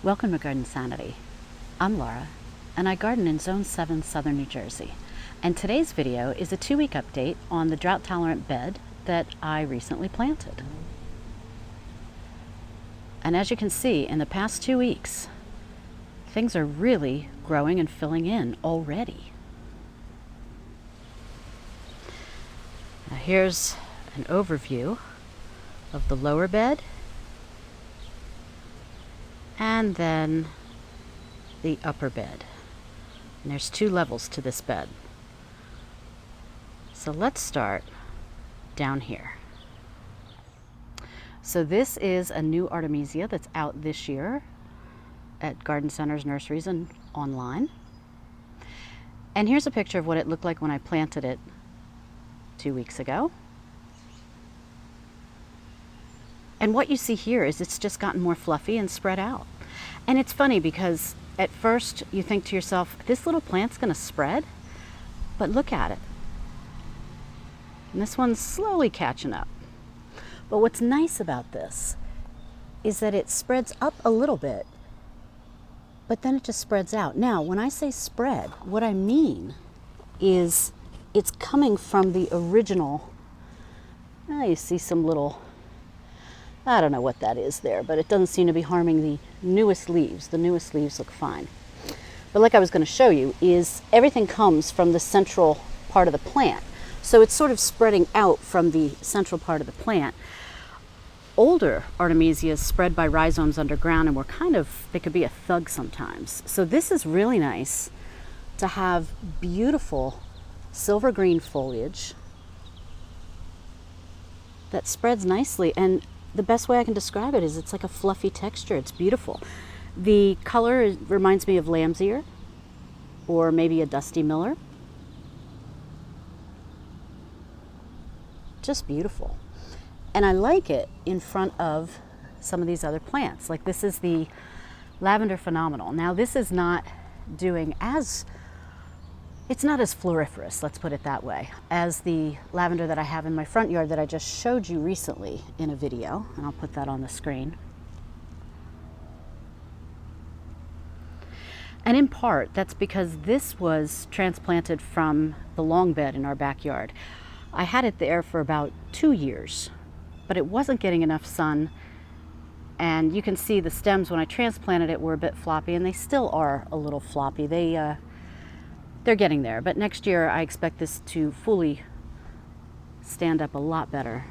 Welcome to Garden Sanity. I'm Laura, and I garden in Zone 7, Southern New Jersey. And today's video is a 2-week update on the drought-tolerant bed that I recently planted. And as you can see, in the past 2 weeks, things are really growing and filling in already. Now here's an overview of the lower bed, and then the upper bed. And there's 2 levels to this bed. So let's start down here. So this is a new Artemisia that's out this year at garden centers, nurseries, and online. And here's a picture of what it looked like when I planted it 2 weeks ago. And what you see here is it's just gotten more fluffy and spread out. And it's funny because at first you think to yourself, this little plant's gonna spread, but look at it. And this one's slowly catching up. But what's nice about this is that it spreads up a little bit, but then it just spreads out. Now, when I say spread, what I mean is it's coming from the original. You see some little, I don't know what that is there, but it doesn't seem to be harming the newest leaves. The newest leaves look fine. But like I was going to show you, is everything comes from the central part of the plant. So it's sort of spreading out from the central part of the plant. Older Artemisias spread by rhizomes underground and were they could be a thug sometimes. So this is really nice to have beautiful silver green foliage that spreads nicely. And the best way I can describe it is it's like a fluffy texture. It's beautiful. The color reminds me of lamb's ear or maybe a dusty miller. Just beautiful. And I like it in front of some of these other plants. Like this is the lavender phenomenal. Now this is not doing it's not as floriferous, let's put it that way, as the lavender that I have in my front yard that I just showed you recently in a video, and I'll put that on the screen. And in part, that's because this was transplanted from the long bed in our backyard. I had it there for about 2 years, but it wasn't getting enough sun, and you can see the stems when I transplanted it were a bit floppy, and they still are a little floppy. They're getting there, but next year I expect this to fully stand up a lot better.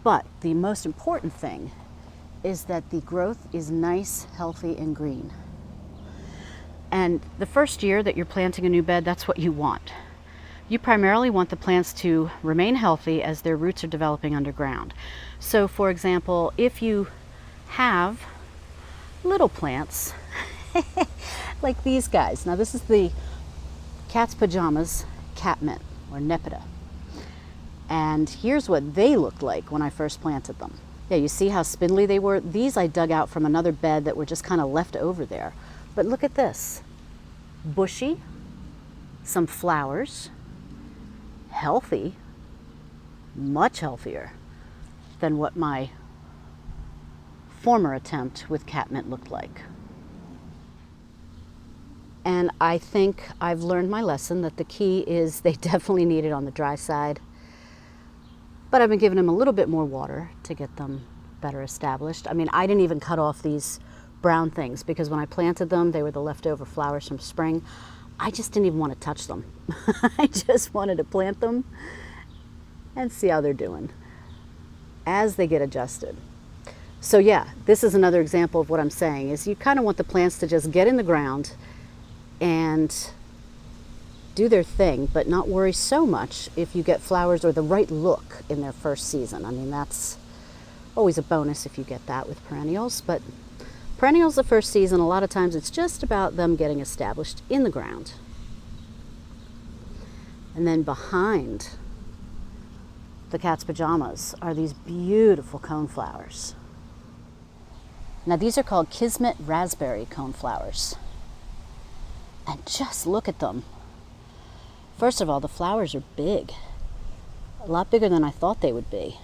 But the most important thing is that the growth is nice, healthy, and green. And the first year that you're planting a new bed, that's what you want. You primarily want the plants to remain healthy as their roots are developing underground. So for example, if you have little plants, like these guys. Now this is the cat's pajamas catmint or nepeta. And here's what they looked like when I first planted them. Yeah, you see how spindly they were? These I dug out from another bed that were just kind of left over there. But look at this. Bushy, some flowers, healthy, much healthier than what my former attempt with catmint looked like. And I think I've learned my lesson that the key is they definitely need it on the dry side. But I've been giving them a little bit more water to get them better established. I mean, I didn't even cut off these brown things because when I planted them, they were the leftover flowers from spring. I just didn't even want to touch them. I just wanted to plant them and see how they're doing as they get adjusted. So yeah, this is another example of what I'm saying is you kind of want the plants to just get in the ground and do their thing, but not worry so much if you get flowers or the right look in their first season. I mean, that's always a bonus if you get that with perennials, but perennials the first season, a lot of times it's just about them getting established in the ground. And then behind the cat's pajamas are these beautiful coneflowers. Now these are called Kismet Raspberry Coneflowers. And just look at them. First of all, the flowers are big. A lot bigger than I thought they would be.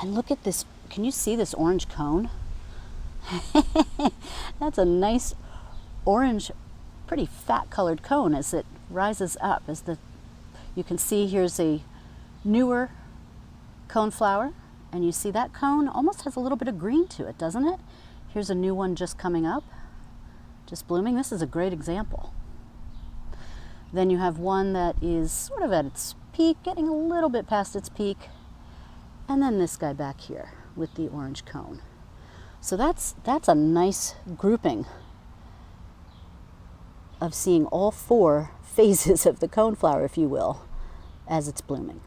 And look at this. Can you see this orange cone? That's a nice orange, pretty fat colored cone as it rises up. You can see here's a newer coneflower, and you see that cone almost has a little bit of green to it, doesn't it? Here's a new one just coming up, just blooming. This is a great example. Then you have one that is sort of at its peak, getting a little bit past its peak, and then this guy back here with the orange cone. So that's a nice grouping of seeing all four phases of the coneflower, if you will, as it's blooming.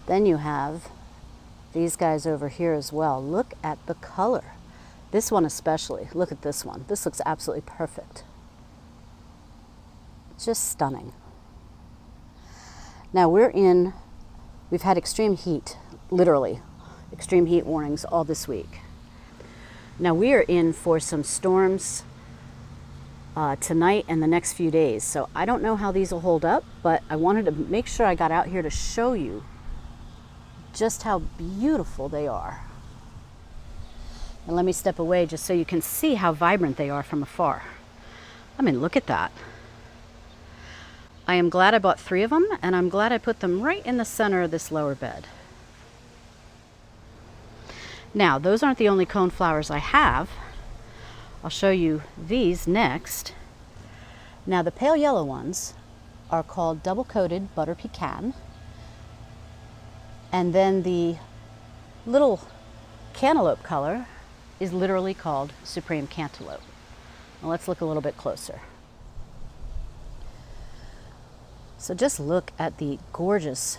Then you have these guys over here as well. Look at the color. This one especially. Look at this one. This looks absolutely perfect. Just stunning. Now we've had extreme heat, literally extreme heat warnings all this week. Now we are in for some storms tonight and the next few days. So I don't know how these will hold up, but I wanted to make sure I got out here to show you just how beautiful they are. And let me step away just so you can see how vibrant they are from afar. I mean, look at that. I am glad I bought 3 of them, and I'm glad I put them right in the center of this lower bed. Now, those aren't the only coneflowers I have. I'll show you these next. Now, the pale yellow ones are called double-coated butter pecan. And then the little cantaloupe color is literally called supreme cantaloupe. Now, let's look a little bit closer. So just look at the gorgeous,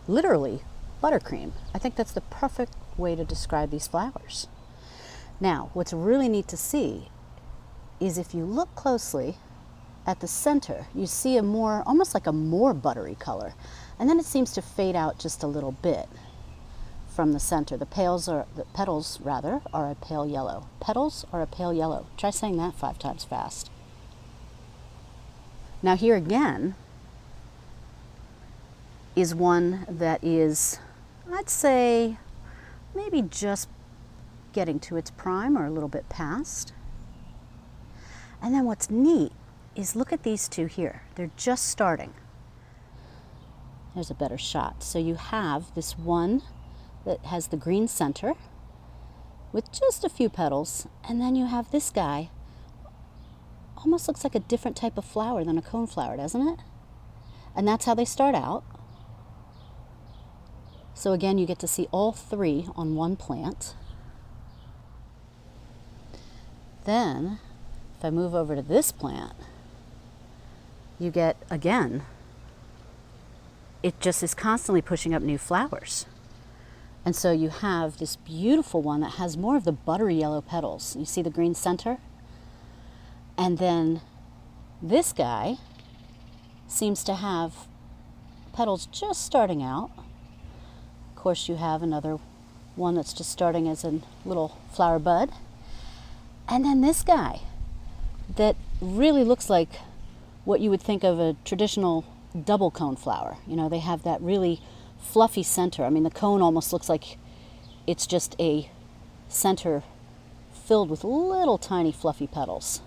literally, buttercream. I think that's the perfect way to describe these flowers. Now, what's really neat to see is if you look closely at the center, you see a more, almost like a more buttery color. And then it seems to fade out just a little bit from the center. The petals are a pale yellow. Petals are a pale yellow. Try saying that 5 times fast. Now here again is one that is, I'd say, maybe just getting to its prime or a little bit past. And then what's neat is look at these two here. They're just starting. There's a better shot. So you have this one that has the green center with just a few petals, and then you have this guy. Almost looks like a different type of flower than a coneflower, doesn't it? And that's how they start out. So again, you get to see all 3 on one plant. Then, if I move over to this plant, you get, again, it just is constantly pushing up new flowers. And so you have this beautiful one that has more of the buttery yellow petals. You see the green center? And then this guy seems to have petals just starting out. Of course, you have another one that's just starting as a little flower bud. And then this guy that really looks like what you would think of a traditional double cone flower. You know, they have that really fluffy center. I mean, the cone almost looks like it's just a center filled with little tiny fluffy petals.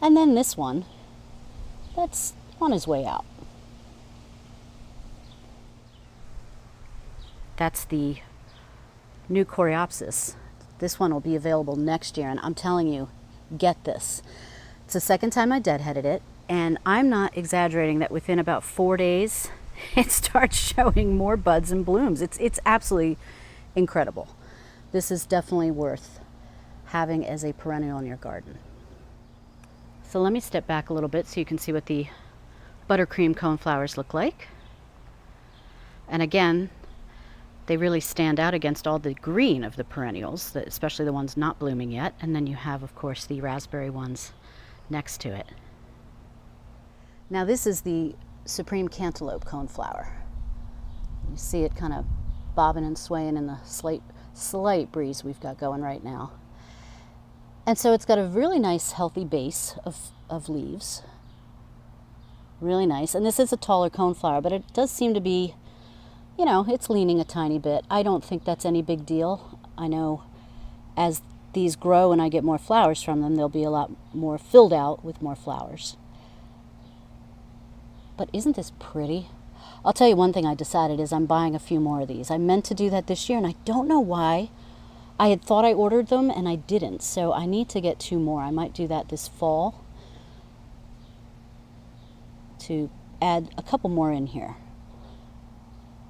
And then this one that's on his way out. That's the new Coreopsis. This one will be available next year, and I'm telling you, get this. It's the second time I deadheaded it, and I'm not exaggerating that within about 4 days, it starts showing more buds and blooms. It's absolutely incredible. This is definitely worth having as a perennial in your garden. So let me step back a little bit so you can see what the buttercream coneflowers look like. And again, they really stand out against all the green of the perennials, especially the ones not blooming yet. And then you have, of course, the raspberry ones next to it. Now this is the supreme cantaloupe coneflower. You see it kind of bobbing and swaying in the slight breeze we've got going right now. And so it's got a really nice healthy base of leaves. Really nice. And this is a taller coneflower, but it does seem to be you know, it's leaning a tiny bit. I don't think that's any big deal. I know as these grow and I get more flowers from them, they'll be a lot more filled out with more flowers. But isn't this pretty? I'll tell you one thing I decided is I'm buying a few more of these. I meant to do that this year, and I don't know why. I had thought I ordered them, and I didn't. So I need to get 2 more. I might do that this fall to add a couple more in here.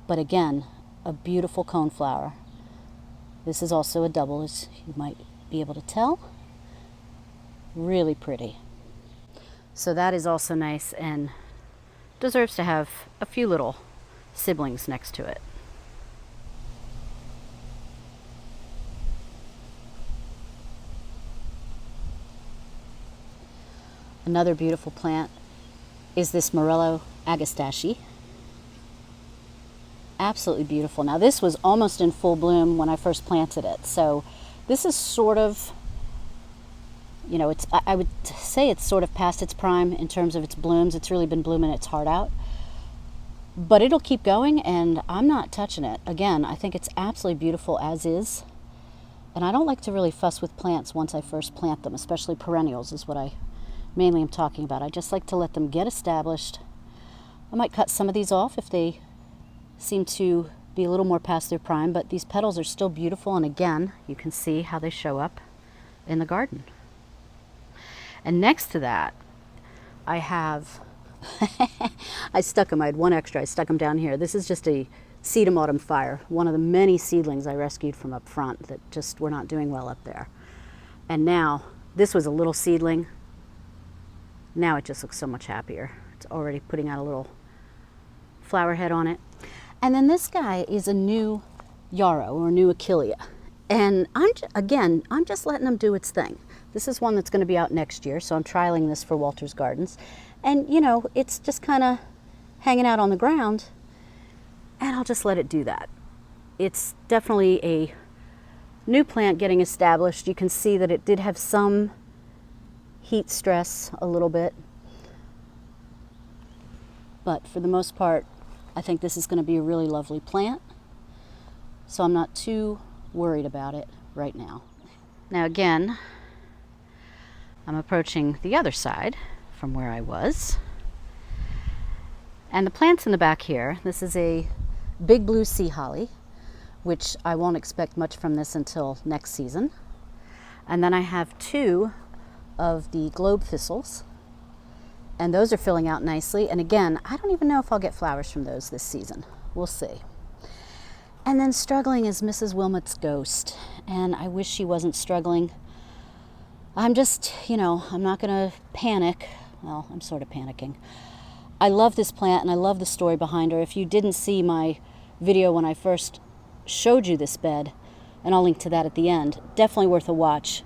But again, a beautiful coneflower. This is also a double, as you might be able to tell. Really pretty. So that is also nice and deserves to have a few little siblings next to it. Another beautiful plant is this Morello agastache. Absolutely beautiful. Now this was almost in full bloom when I first planted it. So this is sort of, you know, I would say it's sort of past its prime in terms of its blooms. It's really been blooming its heart out. But it'll keep going, and I'm not touching it. Again, I think it's absolutely beautiful as is. And I don't like to really fuss with plants once I first plant them, especially perennials is what I mainly am talking about. I just like to let them get established. I might cut some of these off if they seem to be a little more past their prime, but these petals are still beautiful, and again, you can see how they show up in the garden. And next to that, I have, I stuck them, I had one extra, I stuck them down here. This is just a sedum autumn fire, one of the many seedlings I rescued from up front that just were not doing well up there. And now, this was a little seedling. Now it just looks so much happier. It's already putting out a little flower head on it. And then this guy is a new yarrow or new achillea. And I'm just letting them do its thing. This is one that's going to be out next year, so I'm trialing this for Walter's Gardens. And, you know, it's just kind of hanging out on the ground, and I'll just let it do that. It's definitely a new plant getting established. You can see that it did have some heat stress a little bit. But for the most part, I think this is going to be a really lovely plant. So I'm not too worried about it right now. Now again, I'm approaching the other side from where I was. And the plants in the back here, this is a big blue sea holly, which I won't expect much from this until next season. And then I have 2 of the globe thistles, and those are filling out nicely. And again, I don't even know if I'll get flowers from those this season. We'll see. And then struggling is Mrs. Wilmot's ghost, and I wish she wasn't struggling. I'm just, you know, I'm not going to panic. Well, I'm sort of panicking. I love this plant, and I love the story behind her. If you didn't see my video when I first showed you this bed, and I'll link to that at the end, definitely worth a watch.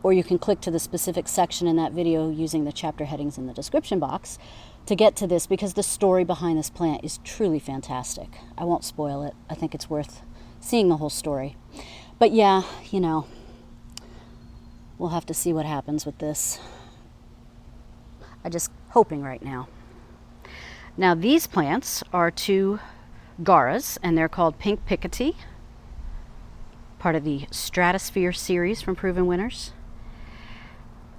Or you can click to the specific section in that video using the chapter headings in the description box to get to this, because the story behind this plant is truly fantastic. I won't spoil it. I think it's worth seeing the whole story. But yeah, you know, we'll have to see what happens with this. I'm just hoping right now. Now these plants are 2 Gauras, and they're called Pink Picotee, part of the Stratosphere series from Proven Winners.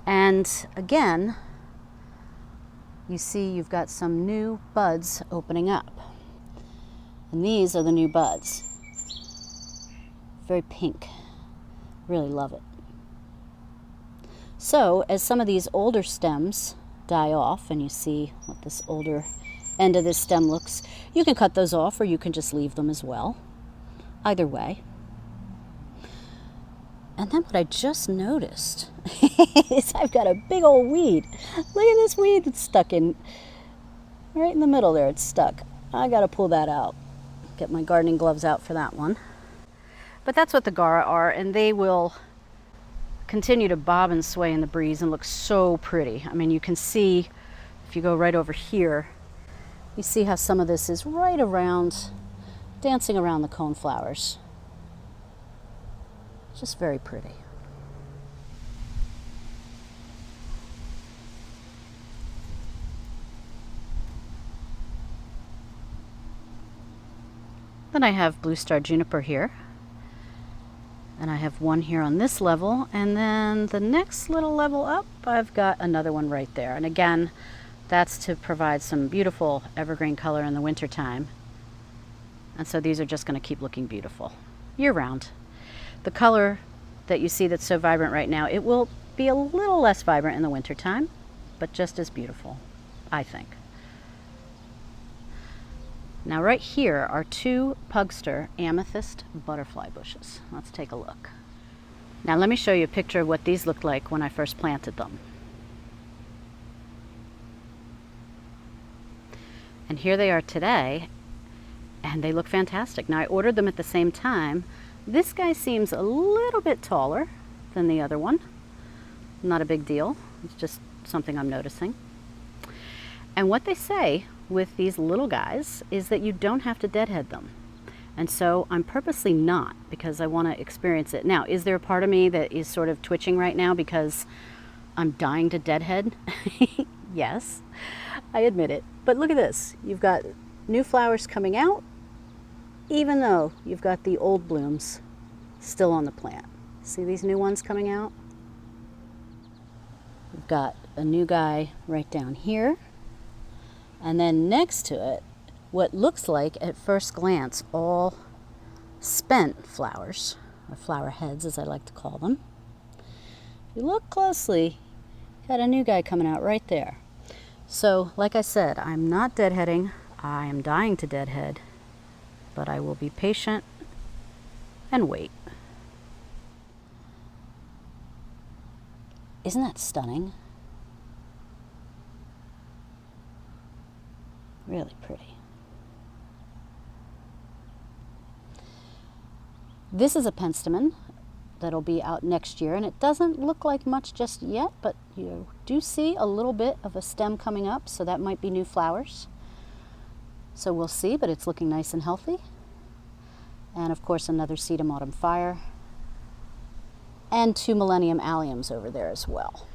And again, you see you've got some new buds opening up. And these are the new buds. Very pink. Really love it. So as some of these older stems die off, and you see what this older end of this stem looks, you can cut those off, or you can just leave them as well. Either way. And then what I just noticed is I've got a big old weed. Look at this weed that's stuck in, right in the middle there, it's stuck. I gotta pull that out. Get my gardening gloves out for that one. But that's what the Gaura are, and they will continue to bob and sway in the breeze and look so pretty. I mean, you can see, if you go right over here, you see how some of this is right around, dancing around the coneflowers. Just very pretty. Then I have blue star juniper here. And I have one here on this level, and then the next little level up, I've got another one right there. And again, that's to provide some beautiful evergreen color in the winter time. And so these are just going to keep looking beautiful year round. The color that you see that's so vibrant right now, it will be a little less vibrant in the winter time, but just as beautiful, I think. Now right here are two Pugster amethyst butterfly bushes. Let's take a look. Now let me show you a picture of what these looked like when I first planted them. And here they are today, and they look fantastic. Now I ordered them at the same time. This guy seems a little bit taller than the other one. Not a big deal, it's just something I'm noticing. And what they say with these little guys is that you don't have to deadhead them. And so I'm purposely not, because I want to experience it. Now, is there a part of me that is sort of twitching right now because I'm dying to deadhead? Yes, I admit it. But look at this. You've got new flowers coming out, even though you've got the old blooms still on the plant. See these new ones coming out? We've got a new guy right down here. And then next to it, what looks like at first glance all spent flowers, or flower heads as I like to call them. If you look closely, got a new guy coming out right there. So like I said, I'm not deadheading. I am dying to deadhead, but I will be patient and wait. Isn't that stunning? Really pretty. This is a penstemon that'll be out next year, and it doesn't look like much just yet, but you do see a little bit of a stem coming up, so that might be new flowers. So we'll see, but it's looking nice and healthy. And of course another sedum autumn fire, and two Millenium Alliums over there as well.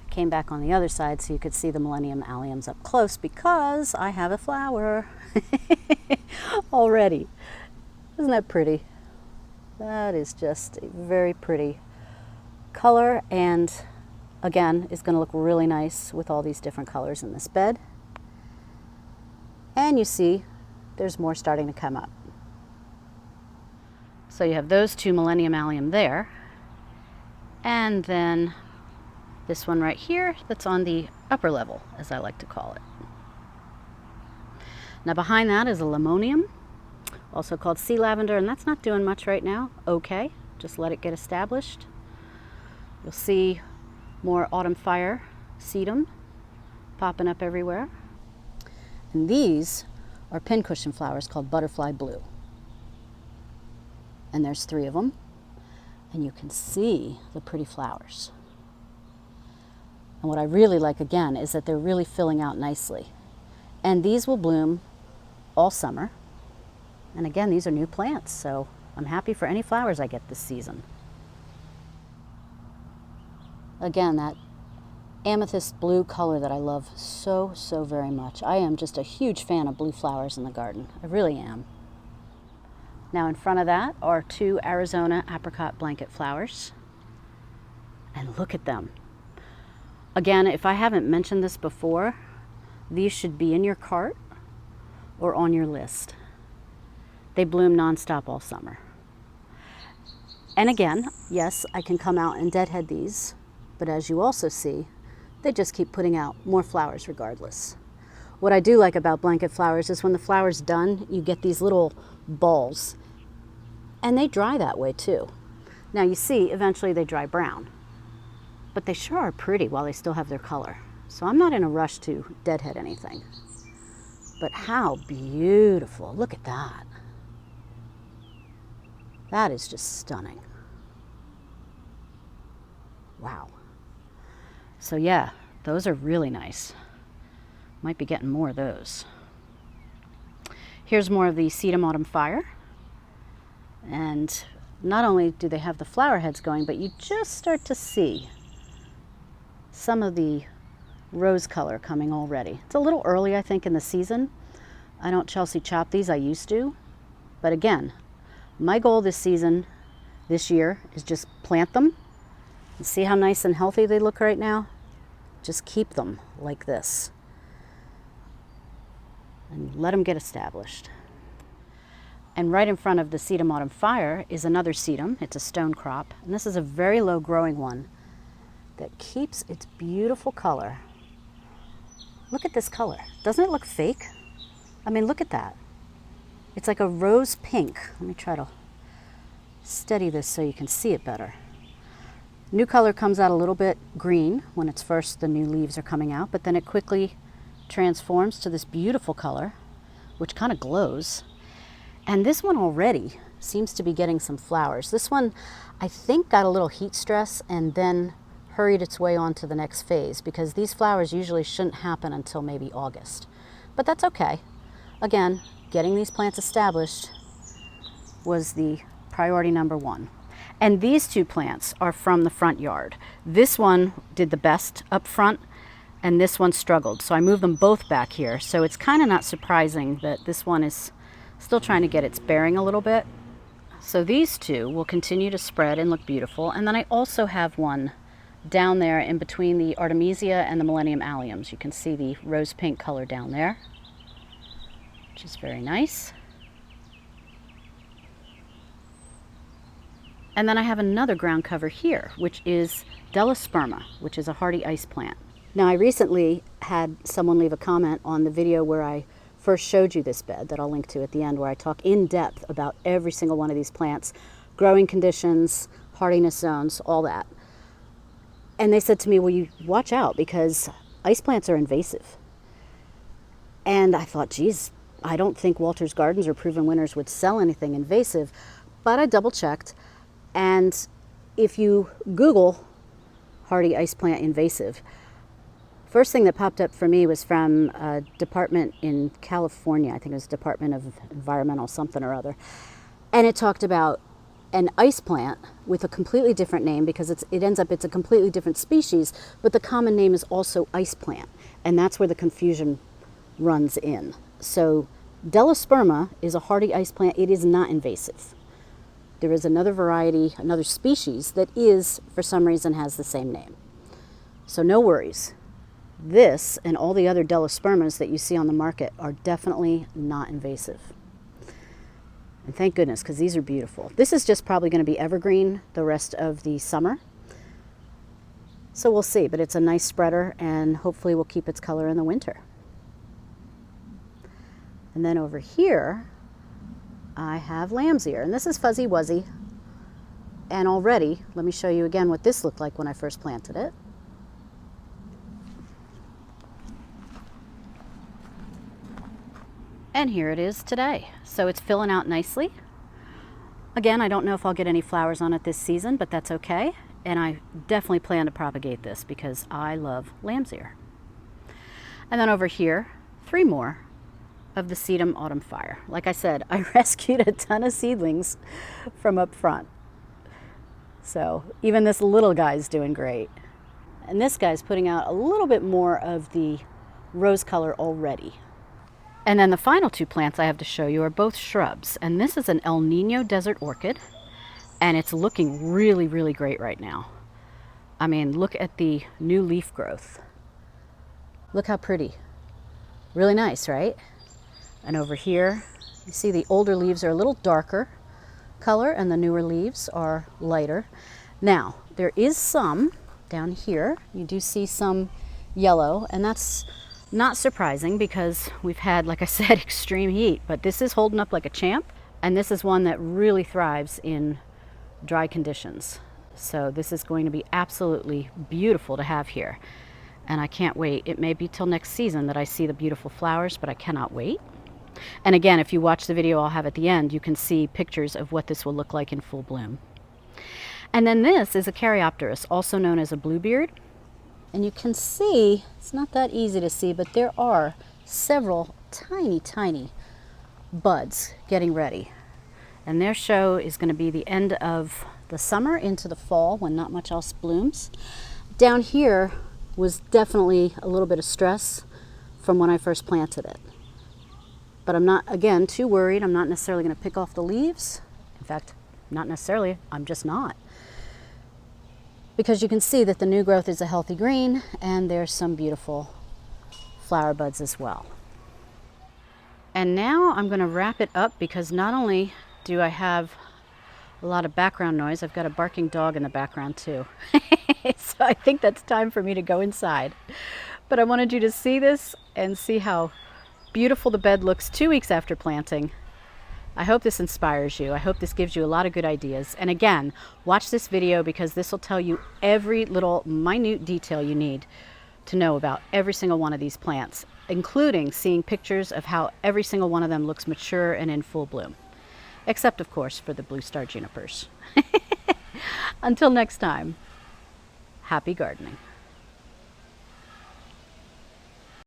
Came back on the other side so you could see the Millenium Alliums up close because I have a flower already. Isn't that pretty? That is just a very pretty color, and again is going to look really nice with all these different colors in this bed. And you see there's more starting to come up. So you have those two Millenium Allium there, and then this one right here that's on the upper level, as I like to call it. Now behind that is a lemonium, also called sea lavender, and that's not doing much right now. Okay, just let it get established. You'll see more autumn fire sedum popping up everywhere. And these are pincushion flowers called butterfly blue. And there's 3 of them, and you can see the pretty flowers. And what I really like, again, is that they're really filling out nicely. And these will bloom all summer. And again, these are new plants, so I'm happy for any flowers I get this season. Again, that amethyst blue color that I love so, so very much. I am just a huge fan of blue flowers in the garden. I really am. Now in front of that are 2 Arizona Apricot Blanket Flowers. And look at them. Again, if I haven't mentioned this before, these should be in your cart or on your list. They bloom nonstop all summer. And again, yes, I can come out and deadhead these, but as you also see, they just keep putting out more flowers regardless. What I do like about blanket flowers is when the flower's done, you get these little balls, and they dry that way too. Now you see, eventually they dry brown, but they sure are pretty while they still have their color. So I'm not in a rush to deadhead anything. But how beautiful, look at that. That is just stunning. Wow. So yeah, those are really nice. Might be getting more of those. Here's more of the sedum autumn fire. And not only do they have the flower heads going, but you just start to see some of the rose color coming already. It's a little early, I think, in the season. I don't Chelsea chop these, I used to, But again, my goal this year, is just plant them and see how nice and healthy they look right now. Just keep them like this and let them get established. And right in front of the sedum autumn fire is another sedum. It's a stone crop, and this is a very low growing one that keeps its beautiful color. Look at this color. Doesn't it look fake? I mean, look at that. It's like a rose pink. Let me try to steady this so you can see it better. New color comes out a little bit green when it's first, the new leaves are coming out, but then it quickly transforms to this beautiful color, which kind of glows. And this one already seems to be getting some flowers. This one, I think, got a little heat stress and then hurried its way on to the next phase, because these flowers usually shouldn't happen until maybe August. But that's okay. Again, getting these plants established was the priority number one. And these two plants are from the front yard. This one did the best up front, and this one struggled. So I moved them both back here. So it's kind of not surprising that this one is still trying to get its bearing a little bit. So these two will continue to spread and look beautiful. And then I also have one down there in between the Artemisia and the Millenium Alliums. You can see the rose pink color down there, which is very nice. And then I have another ground cover here, which is Delosperma, which is a hardy ice plant. Now, I recently had someone leave a comment on the video where I first showed you this bed that I'll link to at the end, where I talk in depth about every single one of these plants, growing conditions, hardiness zones, all that. And they said to me, well, you watch out because ice plants are invasive. And I thought, geez, I don't think Walter's Gardens or Proven Winners would sell anything invasive, but I double checked. And if you Google hardy ice plant invasive, first thing that popped up for me was from a department in California. I think it was Department of Environmental something or other. And it talked about an ice plant with a completely different name, because it's a completely different species, but the common name is also ice plant. And that's where the confusion runs in. So Delosperma is a hardy ice plant. It is not invasive. There is another variety, another species that is, for some reason, has the same name. So no worries. This and all the other Delospermas that you see on the market are definitely not invasive. And thank goodness, because these are beautiful. This is just probably going to be evergreen the rest of the summer. So we'll see, but it's a nice spreader and hopefully will keep its color in the winter. And then over here, I have lamb's ear, and this is Fuzzy Wuzzy. And already, let me show you again what this looked like when I first planted it. And here it is today. So it's filling out nicely. Again, I don't know if I'll get any flowers on it this season, but that's okay. And I definitely plan to propagate this because I love lamb's ear. And then over here, 3 more of the sedum autumn fire. Like I said, I rescued a ton of seedlings from up front. So even this little guy's doing great. And this guy's putting out a little bit more of the rose color already. And then the final 2 plants I have to show you are both shrubs. And this is an El Niño Desert Orchid, and it's looking really, really great right now. I mean, look at the new leaf growth. Look how pretty. Really nice, right? And over here, you see the older leaves are a little darker color and the newer leaves are lighter. Now, there is some down here. You do see some yellow, and that's not surprising because we've had, like I said, extreme heat, but this is holding up like a champ, and this is one that really thrives in dry conditions. So this is going to be absolutely beautiful to have here, and I can't wait. It may be till next season that I see the beautiful flowers, but I cannot wait. And again, if you watch the video I'll have at the end, you can see pictures of what this will look like in full bloom. And then this is a Caryopteris, also known as a bluebeard. And you can see, it's not that easy to see, but there are several tiny, tiny buds getting ready. And their show is going to be the end of the summer into the fall when not much else blooms. Down here was definitely a little bit of stress from when I first planted it. but I'm not, again, too worried. I'm not necessarily going to pick off the leaves. In fact, not necessarily, I'm just not. Because you can see that the new growth is a healthy green, and there's some beautiful flower buds as well. And now I'm going to wrap it up, because not only do I have a lot of background noise, I've got a barking dog in the background too. So I think that's time for me to go inside. But I wanted you to see this and see how beautiful the bed looks 2 weeks after planting. I hope this inspires you. I hope this gives you a lot of good ideas. And again, watch this video, because this will tell you every little minute detail you need to know about every single one of these plants, including seeing pictures of how every single one of them looks mature and in full bloom. Except, of course, for the blue star junipers. Until next time, happy gardening.